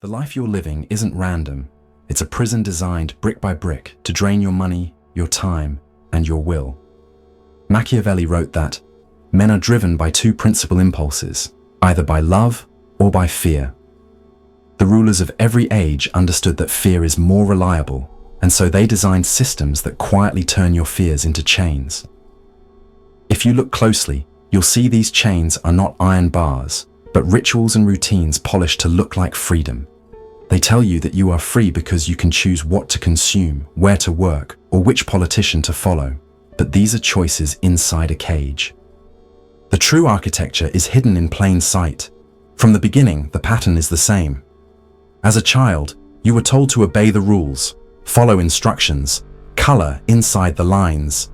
The life you're living isn't random. It's a prison designed brick by brick to drain your money, your time, and your will. Machiavelli wrote that men are driven by two principal impulses, either by love or by fear. The rulers of every age understood that fear is more reliable, and so they designed systems that quietly turn your fears into chains. If you look closely, you'll see these chains are not iron bars, but rituals and routines polished to look like freedom. They tell you that you are free because you can choose what to consume, where to work, or which politician to follow. But these are choices inside a cage. The true architecture is hidden in plain sight. From the beginning, the pattern is the same. As a child, you were told to obey the rules, follow instructions, color inside the lines.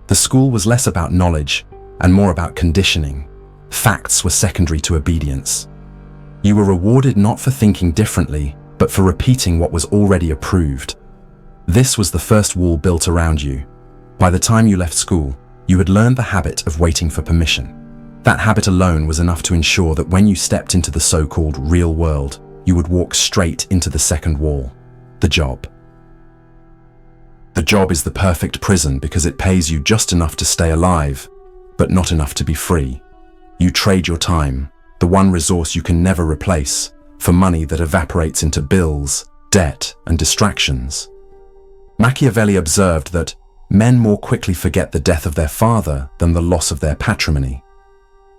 The school was less about knowledge and more about conditioning. Facts were secondary to obedience. You were rewarded not for thinking differently, but for repeating what was already approved. This was the first wall built around you. By the time you left school, you had learned the habit of waiting for permission. That habit alone was enough to ensure that when you stepped into the so-called real world, you would walk straight into the second wall, the job. The job is the perfect prison because it pays you just enough to stay alive, but not enough to be free. You trade your time, the one resource you can never replace, for money that evaporates into bills, debt, and distractions. Machiavelli observed that men more quickly forget the death of their father than the loss of their patrimony.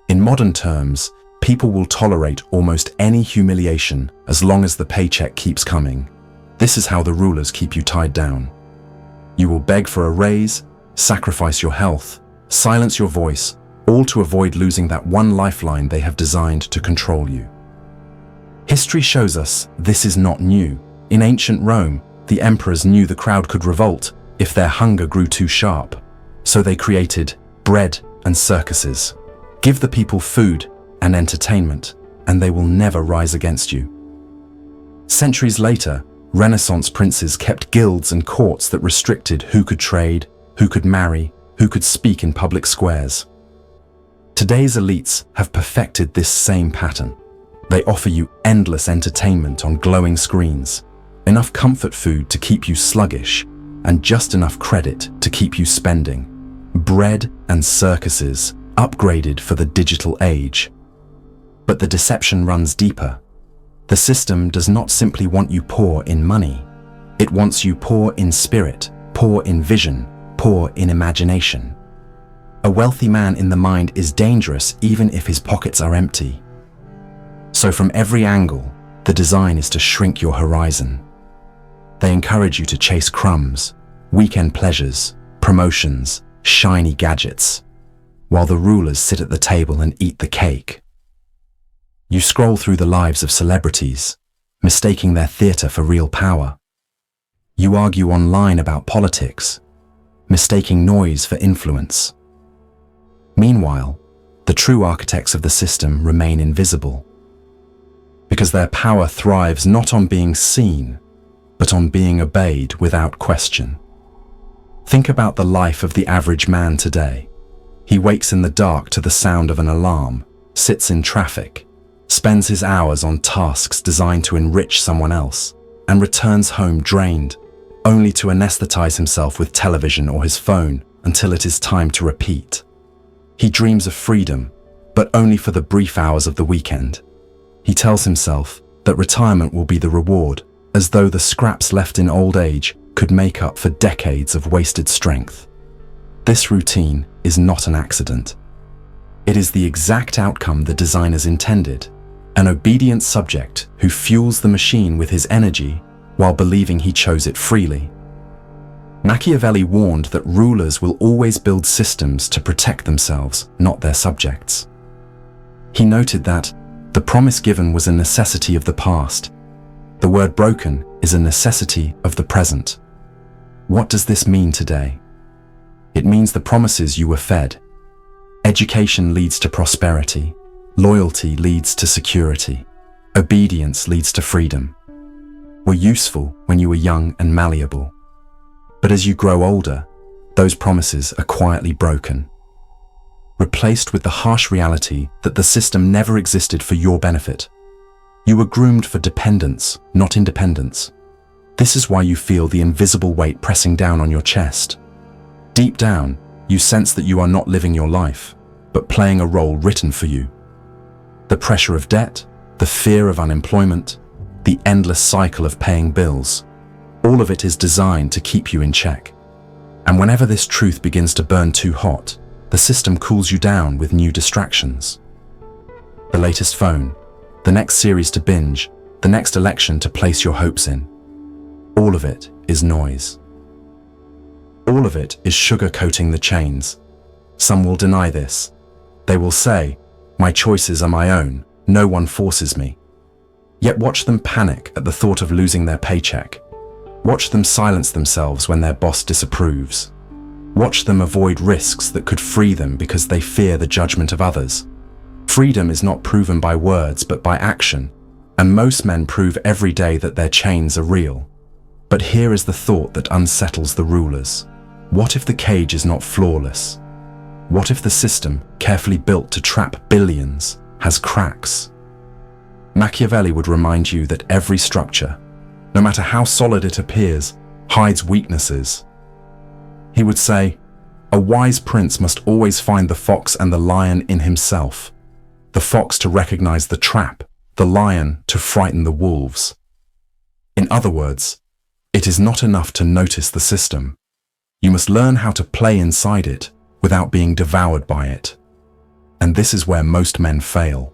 In modern terms, people will tolerate almost any humiliation as long as the paycheck keeps coming. This is how the rulers keep you tied down. You will beg for a raise, sacrifice your health, silence your voice, all to avoid losing that one lifeline they have designed to control you. History shows us this is not new. In ancient Rome, the emperors knew the crowd could revolt if their hunger grew too sharp. So they created bread and circuses. Give the people food and entertainment, and they will never rise against you. Centuries later, Renaissance princes kept guilds and courts that restricted who could trade, who could marry, who could speak in public squares. Today's elites have perfected this same pattern. They offer you endless entertainment on glowing screens, enough comfort food to keep you sluggish, and just enough credit to keep you spending. Bread and circuses, upgraded for the digital age. But the deception runs deeper. The system does not simply want you poor in money. It wants you poor in spirit, poor in vision, poor in imagination. A wealthy man in the mind is dangerous even if his pockets are empty. So from every angle, the design is to shrink your horizon. They encourage you to chase crumbs, weekend pleasures, promotions, shiny gadgets, while the rulers sit at the table and eat the cake. You scroll through the lives of celebrities, mistaking their theater for real power. You argue online about politics, mistaking noise for influence. Meanwhile, the true architects of the system remain invisible, because their power thrives not on being seen, but on being obeyed without question. Think about the life of the average man today. He wakes in the dark to the sound of an alarm, sits in traffic, spends his hours on tasks designed to enrich someone else, and returns home drained, only to anesthetize himself with television or his phone until it is time to repeat. He dreams of freedom, but only for the brief hours of the weekend. He tells himself that retirement will be the reward, as though the scraps left in old age could make up for decades of wasted strength. This routine is not an accident. It is the exact outcome the designers intended, an obedient subject who fuels the machine with his energy while believing he chose it freely. Machiavelli warned that rulers will always build systems to protect themselves, not their subjects. He noted that the promise given was a necessity of the past. The word broken is a necessity of the present. What does this mean today? It means the promises you were fed. Education leads to prosperity. Loyalty leads to security. Obedience leads to freedom. Were useful when you were young and malleable. But as you grow older, those promises are quietly broken, replaced with the harsh reality that the system never existed for your benefit. You were groomed for dependence, not independence. This is why you feel the invisible weight pressing down on your chest. Deep down, you sense that you are not living your life, but playing a role written for you. The pressure of debt, the fear of unemployment, the endless cycle of paying bills, all of it is designed to keep you in check. And whenever this truth begins to burn too hot, the system cools you down with new distractions. The latest phone, the next series to binge, the next election to place your hopes in. All of it is noise. All of it is sugar-coating the chains. Some will deny this. They will say, "My choices are my own, no one forces me." Yet watch them panic at the thought of losing their paycheck. Watch them silence themselves when their boss disapproves. Watch them avoid risks that could free them because they fear the judgment of others. Freedom is not proven by words but by action, and most men prove every day that their chains are real. But here is the thought that unsettles the rulers. What if the cage is not flawless? What if the system, carefully built to trap billions, has cracks? Machiavelli would remind you that every structure, no matter how solid it appears, hides weaknesses. He would say, "A wise prince must always find the fox and the lion in himself. The fox to recognize the trap, the lion to frighten the wolves." In other words, it is not enough to notice the system. You must learn how to play inside it without being devoured by it. And this is where most men fail.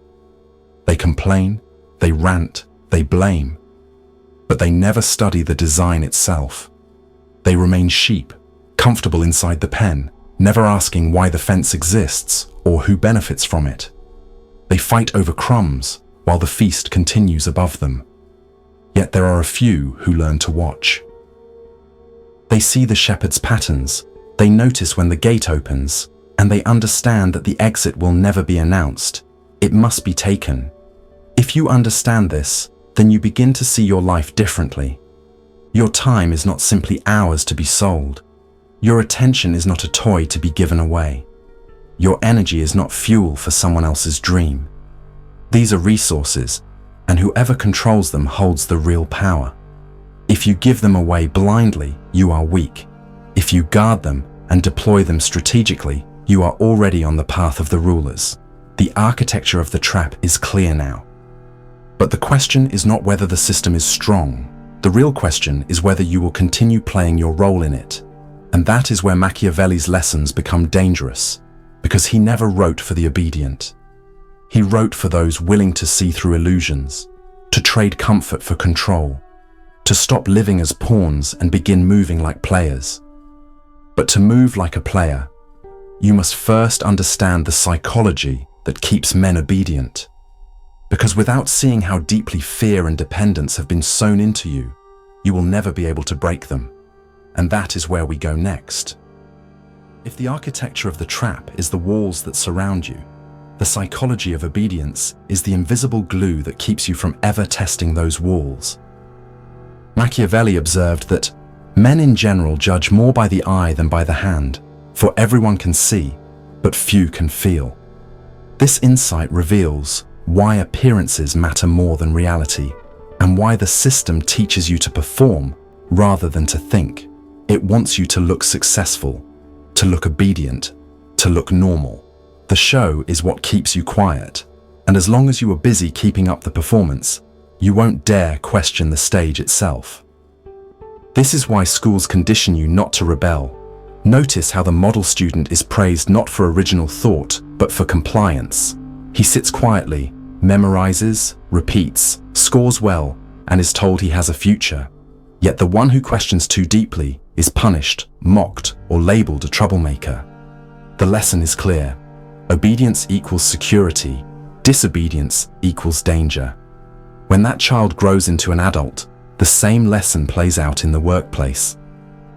They complain, they rant, they blame, but they never study the design itself. They remain sheep, comfortable inside the pen, never asking why the fence exists or who benefits from it. They fight over crumbs while the feast continues above them. Yet there are a few who learn to watch. They see the shepherd's patterns, they notice when the gate opens, and they understand that the exit will never be announced. It must be taken. If you understand this, then you begin to see your life differently. Your time is not simply hours to be sold. Your attention is not a toy to be given away. Your energy is not fuel for someone else's dream. These are resources, and whoever controls them holds the real power. If you give them away blindly, you are weak. If you guard them and deploy them strategically, you are already on the path of the rulers. The architecture of the trap is clear now. But the question is not whether the system is strong. The real question is whether you will continue playing your role in it. And that is where Machiavelli's lessons become dangerous, because he never wrote for the obedient. He wrote for those willing to see through illusions, to trade comfort for control, to stop living as pawns and begin moving like players. But to move like a player, you must first understand the psychology that keeps men obedient. Because without seeing how deeply fear and dependence have been sewn into you, you will never be able to break them. And that is where we go next. If the architecture of the trap is the walls that surround you, the psychology of obedience is the invisible glue that keeps you from ever testing those walls. Machiavelli observed that men in general judge more by the eye than by the hand, for everyone can see, but few can feel. This insight reveals why appearances matter more than reality, and why the system teaches you to perform rather than to think. It wants you to look successful, to look obedient, to look normal. The show is what keeps you quiet, and as long as you are busy keeping up the performance, you won't dare question the stage itself. This is why schools condition you not to rebel. Notice how the model student is praised not for original thought, but for compliance. He sits quietly, memorizes, repeats, scores well, and is told he has a future. Yet the one who questions too deeply is punished, mocked, or labeled a troublemaker. The lesson is clear. Obedience equals security. Disobedience equals danger. When that child grows into an adult, the same lesson plays out in the workplace.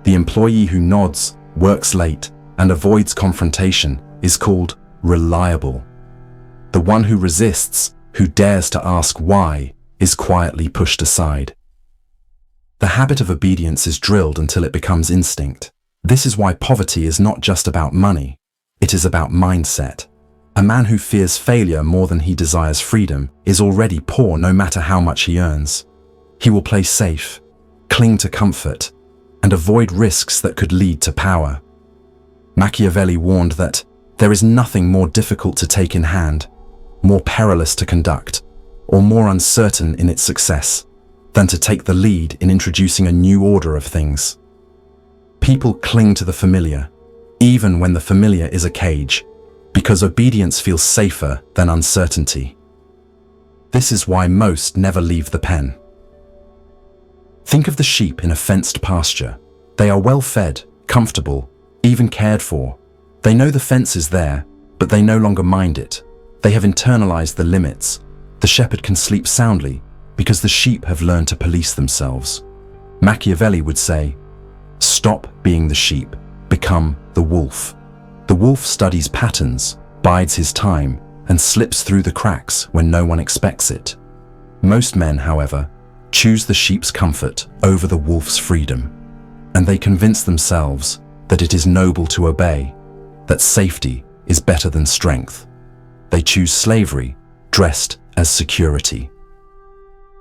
The employee who nods, works late, and avoids confrontation is called reliable. The one who resists, who dares to ask why, is quietly pushed aside. The habit of obedience is drilled until it becomes instinct. This is why poverty is not just about money. It is about mindset. A man who fears failure more than he desires freedom is already poor no matter how much he earns. He will play safe, cling to comfort, and avoid risks that could lead to power. Machiavelli warned that there is nothing more difficult to take in hand, more perilous to conduct, or more uncertain in its success than to take the lead in introducing a new order of things. People cling to the familiar, even when the familiar is a cage, because obedience feels safer than uncertainty. This is why most never leave the pen. Think of the sheep in a fenced pasture. They are well fed, comfortable, even cared for. They know the fence is there, but they no longer mind it. They have internalized the limits. The shepherd can sleep soundly because the sheep have learned to police themselves. Machiavelli would say, "Stop being the sheep, become the wolf." The wolf studies patterns, bides his time, and slips through the cracks when no one expects it. Most men, however, choose the sheep's comfort over the wolf's freedom, and they convince themselves that it is noble to obey, that safety is better than strength. They choose slavery, dressed as security.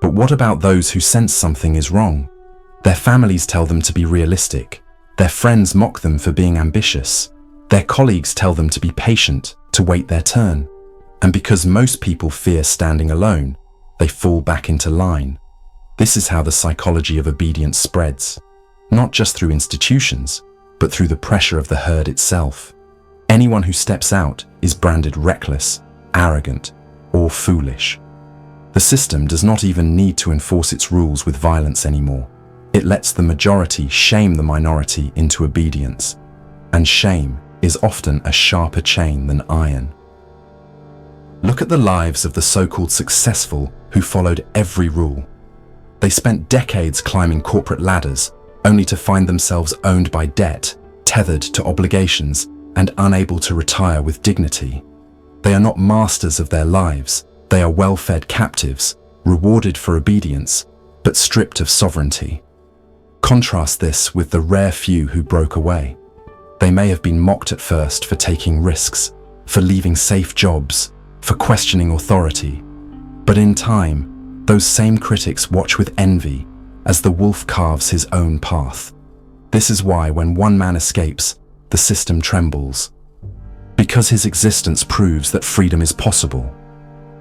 But what about those who sense something is wrong? Their families tell them to be realistic. Their friends mock them for being ambitious. Their colleagues tell them to be patient, to wait their turn. And because most people fear standing alone, they fall back into line. This is how the psychology of obedience spreads, not just through institutions, but through the pressure of the herd itself. Anyone who steps out is branded reckless, arrogant, or foolish. The system does not even need to enforce its rules with violence anymore. It lets the majority shame the minority into obedience, and shame is often a sharper chain than iron. Look at the lives of the so-called successful who followed every rule. They spent decades climbing corporate ladders, only to find themselves owned by debt, tethered to obligations, and unable to retire with dignity. They are not masters of their lives. They are well-fed captives, rewarded for obedience, but stripped of sovereignty. Contrast this with the rare few who broke away. They may have been mocked at first for taking risks, for leaving safe jobs, for questioning authority. But in time, those same critics watch with envy as the wolf carves his own path. This is why when one man escapes, the system trembles. Because his existence proves that freedom is possible.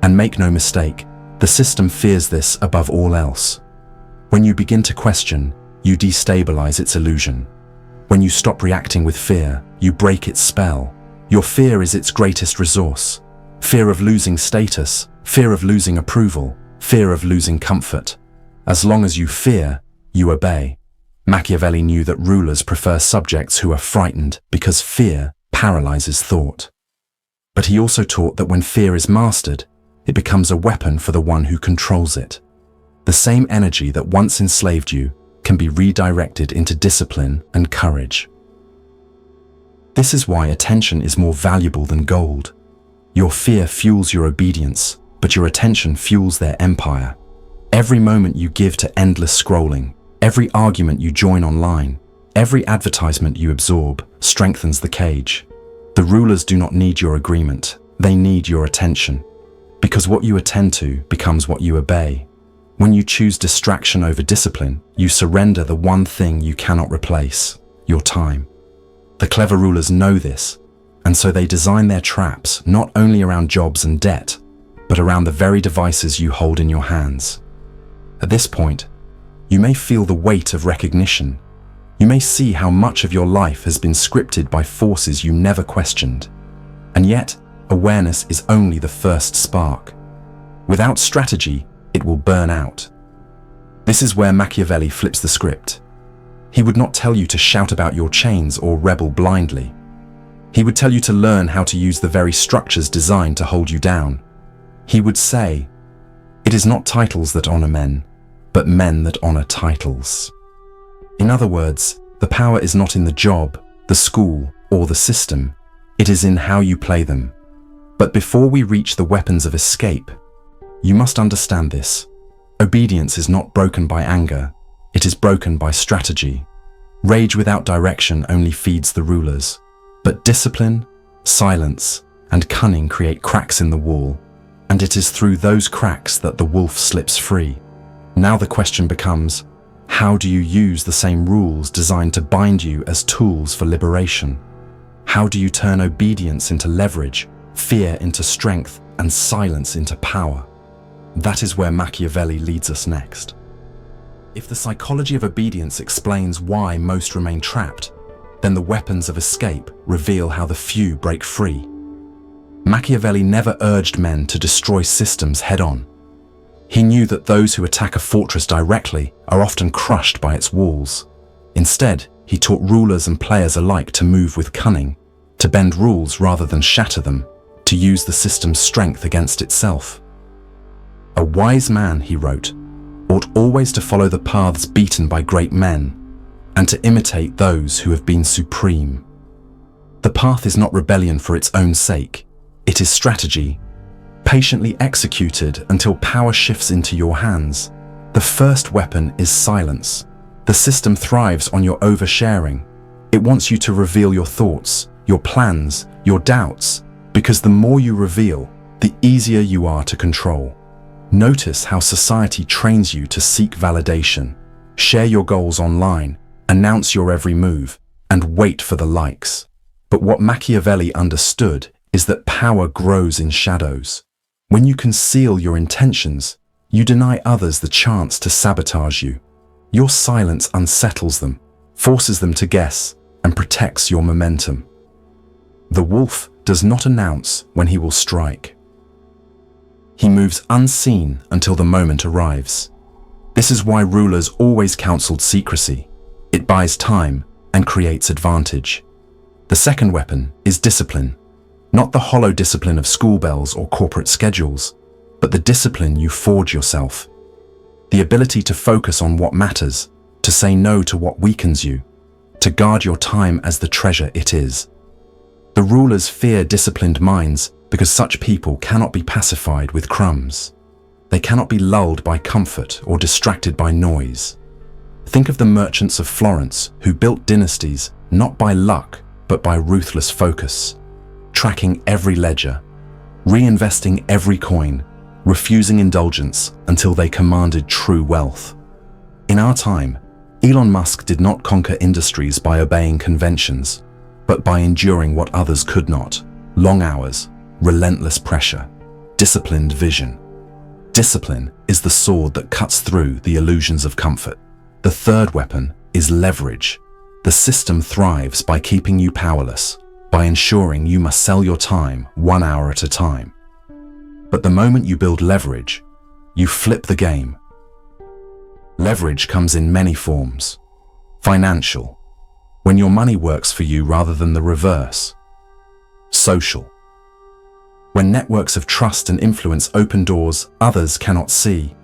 And make no mistake, the system fears this above all else. When you begin to question, you destabilize its illusion. When you stop reacting with fear, you break its spell. Your fear is its greatest resource. Fear of losing status, fear of losing approval, fear of losing comfort. As long as you fear, you obey. Machiavelli knew that rulers prefer subjects who are frightened because fear paralyzes thought. But he also taught that when fear is mastered, it becomes a weapon for the one who controls it. The same energy that once enslaved you can be redirected into discipline and courage. This is why attention is more valuable than gold. Your fear fuels your obedience, but your attention fuels their empire. Every moment you give to endless scrolling, every argument you join online, every advertisement you absorb strengthens the cage. The rulers do not need your agreement, they need your attention. Because what you attend to becomes what you obey. When you choose distraction over discipline, you surrender the one thing you cannot replace, your time. The clever rulers know this, and so they design their traps not only around jobs and debt, but around the very devices you hold in your hands. At this point, you may feel the weight of recognition. You may see how much of your life has been scripted by forces you never questioned. And yet, awareness is only the first spark. Without strategy, it will burn out. This is where Machiavelli flips the script. He would not tell you to shout about your chains or rebel blindly. He would tell you to learn how to use the very structures designed to hold you down. He would say, "It is not titles that honor men, but men that honor titles." In other words, the power is not in the job, the school, or the system. It is in how you play them. But before we reach the weapons of escape, you must understand this. Obedience is not broken by anger. It is broken by strategy. Rage without direction only feeds the rulers. But discipline, silence, and cunning create cracks in the wall, and it is through those cracks that the wolf slips free. Now the question becomes, how do you use the same rules designed to bind you as tools for liberation? How do you turn obedience into leverage, fear into strength, and silence into power? That is where Machiavelli leads us next. If the psychology of obedience explains why most remain trapped, then the weapons of escape reveal how the few break free. Machiavelli never urged men to destroy systems head-on. He knew that those who attack a fortress directly are often crushed by its walls. Instead, he taught rulers and players alike to move with cunning, to bend rules rather than shatter them, to use the system's strength against itself. A wise man, he wrote, ought always to follow the paths beaten by great men, and to imitate those who have been supreme. The path is not rebellion for its own sake. It is strategy, patiently executed until power shifts into your hands. The first weapon is silence. The system thrives on your oversharing. It wants you to reveal your thoughts, your plans, your doubts, because the more you reveal, the easier you are to control. Notice how society trains you to seek validation. Share your goals online, announce your every move, and wait for the likes. But what Machiavelli understood is that power grows in shadows. When you conceal your intentions, you deny others the chance to sabotage you. Your silence unsettles them, forces them to guess, and protects your momentum. The wolf does not announce when he will strike. He moves unseen until the moment arrives. This is why rulers always counseled secrecy. It buys time and creates advantage. The second weapon is discipline. Not the hollow discipline of school bells or corporate schedules, but the discipline you forge yourself. The ability to focus on what matters, to say no to what weakens you, to guard your time as the treasure it is. The rulers fear disciplined minds because such people cannot be pacified with crumbs. They cannot be lulled by comfort or distracted by noise. Think of the merchants of Florence who built dynasties not by luck, but by ruthless focus, tracking every ledger, reinvesting every coin, refusing indulgence until they commanded true wealth. In our time, Elon Musk did not conquer industries by obeying conventions, but by enduring what others could not. Long hours, relentless pressure, disciplined vision. Discipline is the sword that cuts through the illusions of comfort. The third weapon is leverage. The system thrives by keeping you powerless, by ensuring you must sell your time 1 hour at a time. But the moment you build leverage, you flip the game. Leverage comes in many forms. Financial, when your money works for you rather than the reverse. Social, when networks of trust and influence open doors others cannot see.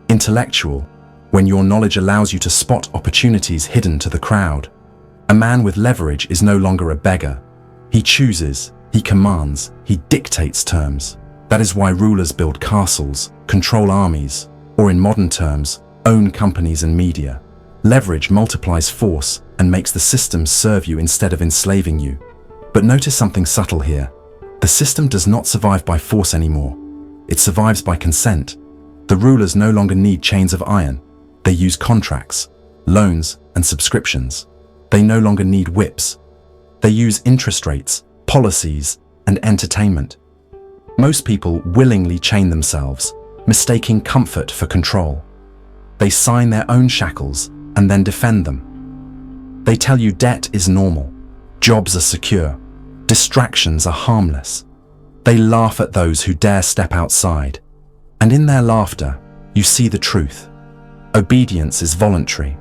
Intellectual, when your knowledge allows you to spot opportunities hidden to the crowd. A man with leverage is no longer a beggar. He chooses, he commands, he dictates terms. That is why rulers build castles, control armies, or in modern terms, own companies and media. Leverage multiplies force and makes the system serve you instead of enslaving you. But notice something subtle here. The system does not survive by force anymore. It survives by consent. The rulers no longer need chains of iron. They use contracts, loans, and subscriptions. They no longer need whips. They use interest rates, policies, and entertainment. Most people willingly chain themselves, mistaking comfort for control. They sign their own shackles and then defend them. They tell you debt is normal, jobs are secure, distractions are harmless. They laugh at those who dare step outside. And in their laughter, you see the truth. Obedience is voluntary.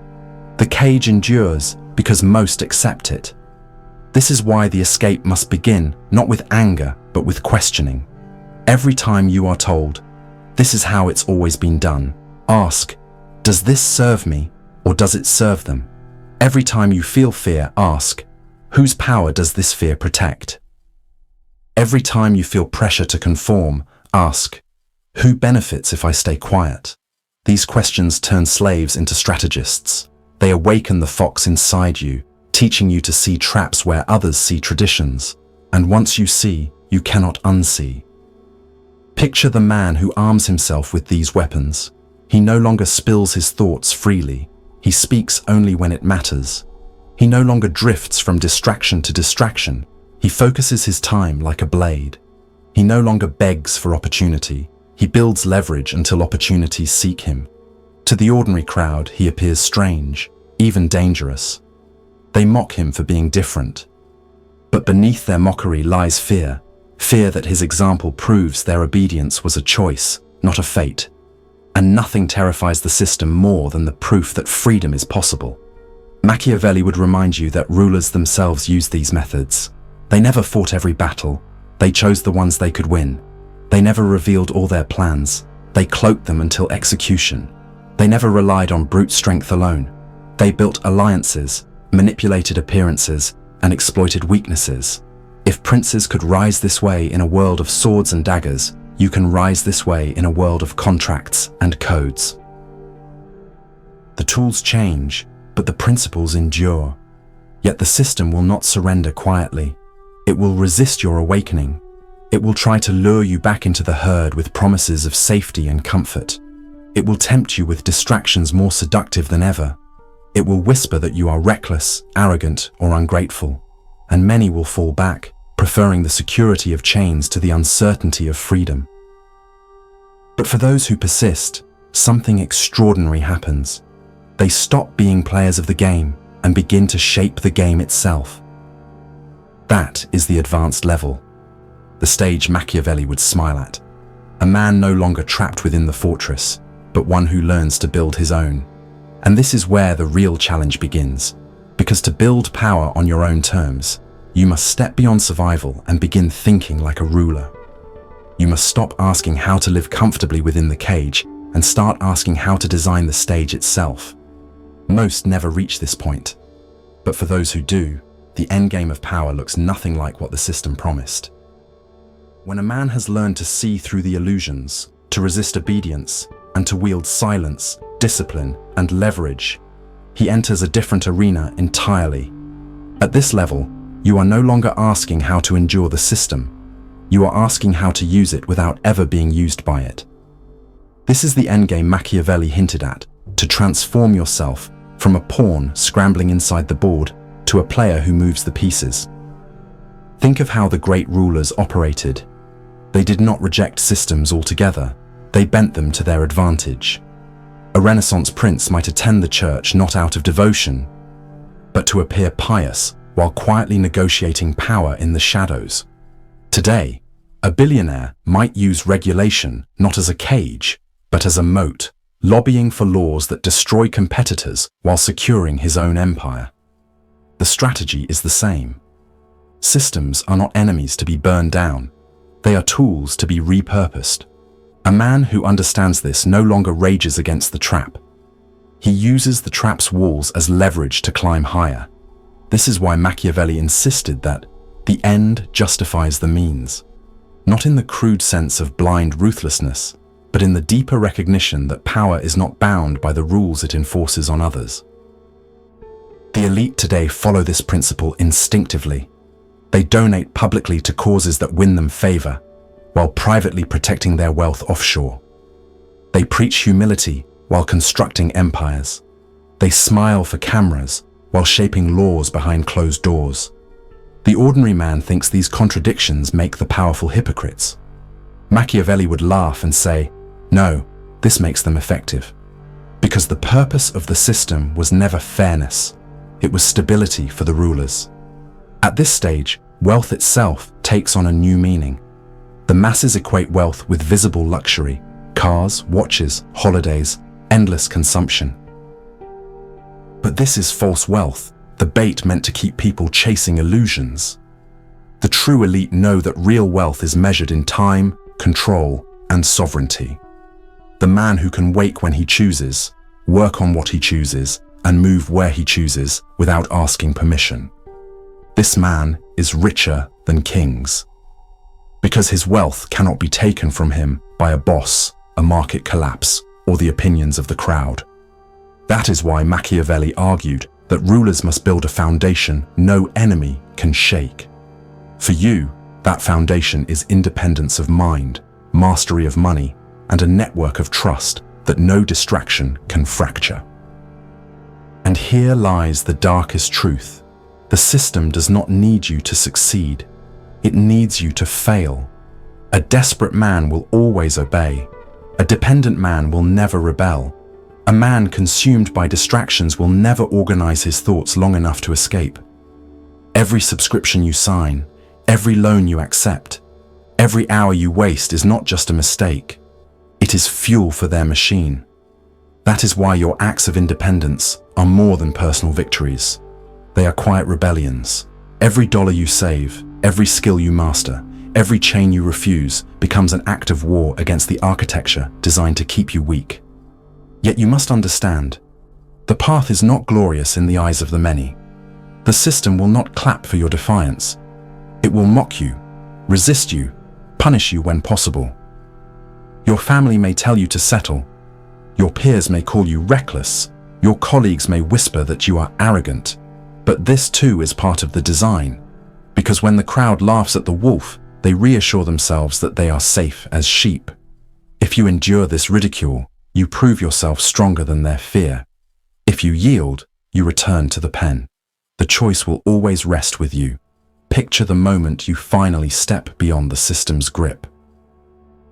The cage endures because most accept it. This is why the escape must begin not with anger, but with questioning. Every time you are told, "This is how it's always been done," ask, "Does this serve me or does it serve them?" Every time you feel fear, ask, "Whose power does this fear protect?" Every time you feel pressure to conform, ask, "Who benefits if I stay quiet?" These questions turn slaves into strategists. They awaken the fox inside you, teaching you to see traps where others see traditions. And once you see, you cannot unsee. Picture the man who arms himself with these weapons. He no longer spills his thoughts freely. He speaks only when it matters. He no longer drifts from distraction to distraction. He focuses his time like a blade. He no longer begs for opportunity. He builds leverage until opportunities seek him. To the ordinary crowd, he appears strange, even dangerous. They mock him for being different. But beneath their mockery lies fear. Fear that his example proves their obedience was a choice, not a fate. And nothing terrifies the system more than the proof that freedom is possible. Machiavelli would remind you that rulers themselves use these methods. They never fought every battle. They chose the ones they could win. They never revealed all their plans. They cloaked them until execution. They never relied on brute strength alone. They built alliances, manipulated appearances, and exploited weaknesses. If princes could rise this way in a world of swords and daggers, you can rise this way in a world of contracts and codes. The tools change, but the principles endure. Yet the system will not surrender quietly. It will resist your awakening. It will try to lure you back into the herd with promises of safety and comfort. It will tempt you with distractions more seductive than ever. It will whisper that you are reckless, arrogant, or ungrateful. And many will fall back, preferring the security of chains to the uncertainty of freedom. But for those who persist, something extraordinary happens. They stop being players of the game and begin to shape the game itself. That is the advanced level, the stage Machiavelli would smile at. A man no longer trapped within the fortress, but one who learns to build his own. And this is where the real challenge begins, because to build power on your own terms, you must step beyond survival and begin thinking like a ruler. You must stop asking how to live comfortably within the cage and start asking how to design the stage itself. Most never reach this point, but for those who do, the endgame of power looks nothing like what the system promised. When a man has learned to see through the illusions, to resist obedience, and to wield silence, discipline, and leverage, he enters a different arena entirely. At this level, you are no longer asking how to endure the system. You are asking how to use it without ever being used by it. This is the endgame Machiavelli hinted at, to transform yourself from a pawn scrambling inside the board to a player who moves the pieces. Think of how the great rulers operated. They did not reject systems altogether. They bent them to their advantage. A Renaissance prince might attend the church not out of devotion, but to appear pious while quietly negotiating power in the shadows. Today, a billionaire might use regulation not as a cage, but as a moat, lobbying for laws that destroy competitors while securing his own empire. The strategy is the same. Systems are not enemies to be burned down. They are tools to be repurposed. A man who understands this no longer rages against the trap. He uses the trap's walls as leverage to climb higher. This is why Machiavelli insisted that the end justifies the means, not in the crude sense of blind ruthlessness, but in the deeper recognition that power is not bound by the rules it enforces on others. The elite today follow this principle instinctively. They donate publicly to causes that win them favor, while privately protecting their wealth offshore. They preach humility while constructing empires. They smile for cameras while shaping laws behind closed doors. The ordinary man thinks these contradictions make the powerful hypocrites. Machiavelli would laugh and say, "No, this makes them effective." Because the purpose of the system was never fairness. It was stability for the rulers. At this stage, wealth itself takes on a new meaning. The masses equate wealth with visible luxury, cars, watches, holidays, endless consumption. But this is false wealth, the bait meant to keep people chasing illusions. The true elite know that real wealth is measured in time, control, and sovereignty. The man who can wake when he chooses, work on what he chooses, and move where he chooses without asking permission. This man is richer than kings, because his wealth cannot be taken from him by a boss, a market collapse, or the opinions of the crowd. That is why Machiavelli argued that rulers must build a foundation no enemy can shake. For you, That foundation is independence of mind, mastery of money, and a network of trust that no distraction can fracture. And here lies the darkest truth. The system does not need you to succeed. It needs you to fail. A desperate man will always obey. A dependent man will never rebel. A man consumed by distractions will never organize his thoughts long enough to escape. Every subscription you sign, every loan you accept, every hour you waste is not just a mistake. It is fuel for their machine. That is why your acts of independence are more than personal victories. They are quiet rebellions. Every dollar you save, every skill you master, every chain you refuse becomes an act of war against the architecture designed to keep you weak. Yet you must understand, the path is not glorious in the eyes of the many. The system will not clap for your defiance. It will mock you, resist you, punish you when possible. Your family may tell you to settle. Your peers may call you reckless. Your colleagues may whisper that you are arrogant. But this too is part of the design, because when the crowd laughs at the wolf, they reassure themselves that they are safe as sheep. If you endure this ridicule, you prove yourself stronger than their fear. If you yield, you return to the pen. The choice will always rest with you. Picture the moment you finally step beyond the system's grip.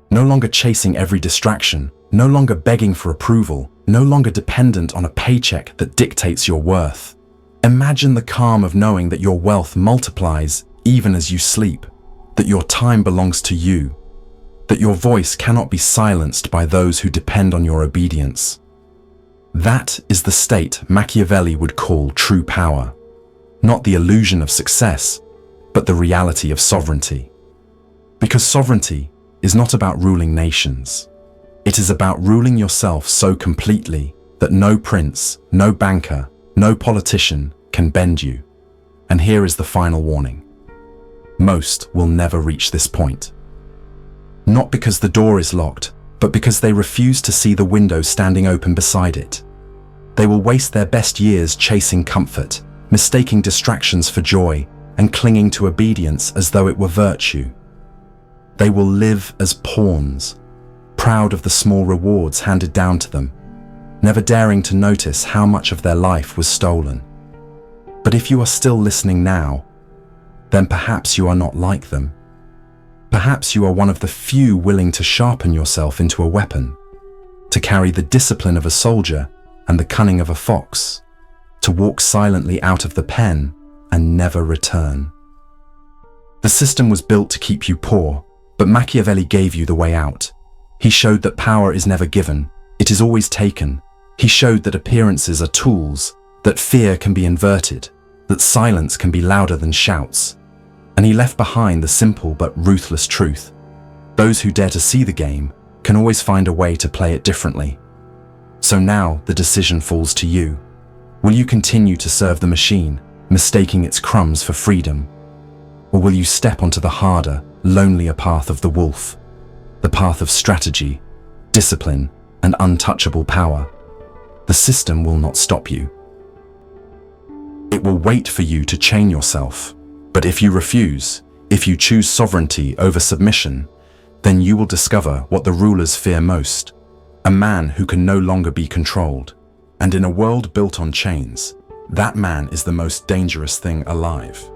No longer chasing every distraction, no longer begging for approval, no longer dependent on a paycheck that dictates your worth. Imagine the calm of knowing that your wealth multiplies even as you sleep, that your time belongs to you, that your voice cannot be silenced by those who depend on your obedience. That is the state Machiavelli would call true power, not the illusion of success, but the reality of sovereignty. Because sovereignty is not about ruling nations. It is about ruling yourself so completely that no prince, no banker, no politician can bend you. And here is the final warning. Most will never reach this point. Not because the door is locked, but because they refuse to see the window standing open beside it. They will waste their best years chasing comfort, mistaking distractions for joy, and clinging to obedience as though it were virtue. They will live as pawns, proud of the small rewards handed down to them, never daring to notice how much of their life was stolen. But if you are still listening now, then perhaps you are not like them. Perhaps you are one of the few willing to sharpen yourself into a weapon, to carry the discipline of a soldier and the cunning of a fox, to walk silently out of the pen and never return. The system was built to keep you poor, but Machiavelli gave you the way out. He showed that power is never given, it is always taken. He showed that appearances are tools, that fear can be inverted, that silence can be louder than shouts. And he left behind the simple but ruthless truth. Those who dare to see the game can always find a way to play it differently. So now the decision falls to you. Will you continue to serve the machine, mistaking its crumbs for freedom? Or will you step onto the harder, lonelier path of the wolf, the path of strategy, discipline, and untouchable power? The system will not stop you. It will wait for you to chain yourself. But if you refuse, if you choose sovereignty over submission, then you will discover what the rulers fear most, a man who can no longer be controlled. And in a world built on chains, that man is the most dangerous thing alive.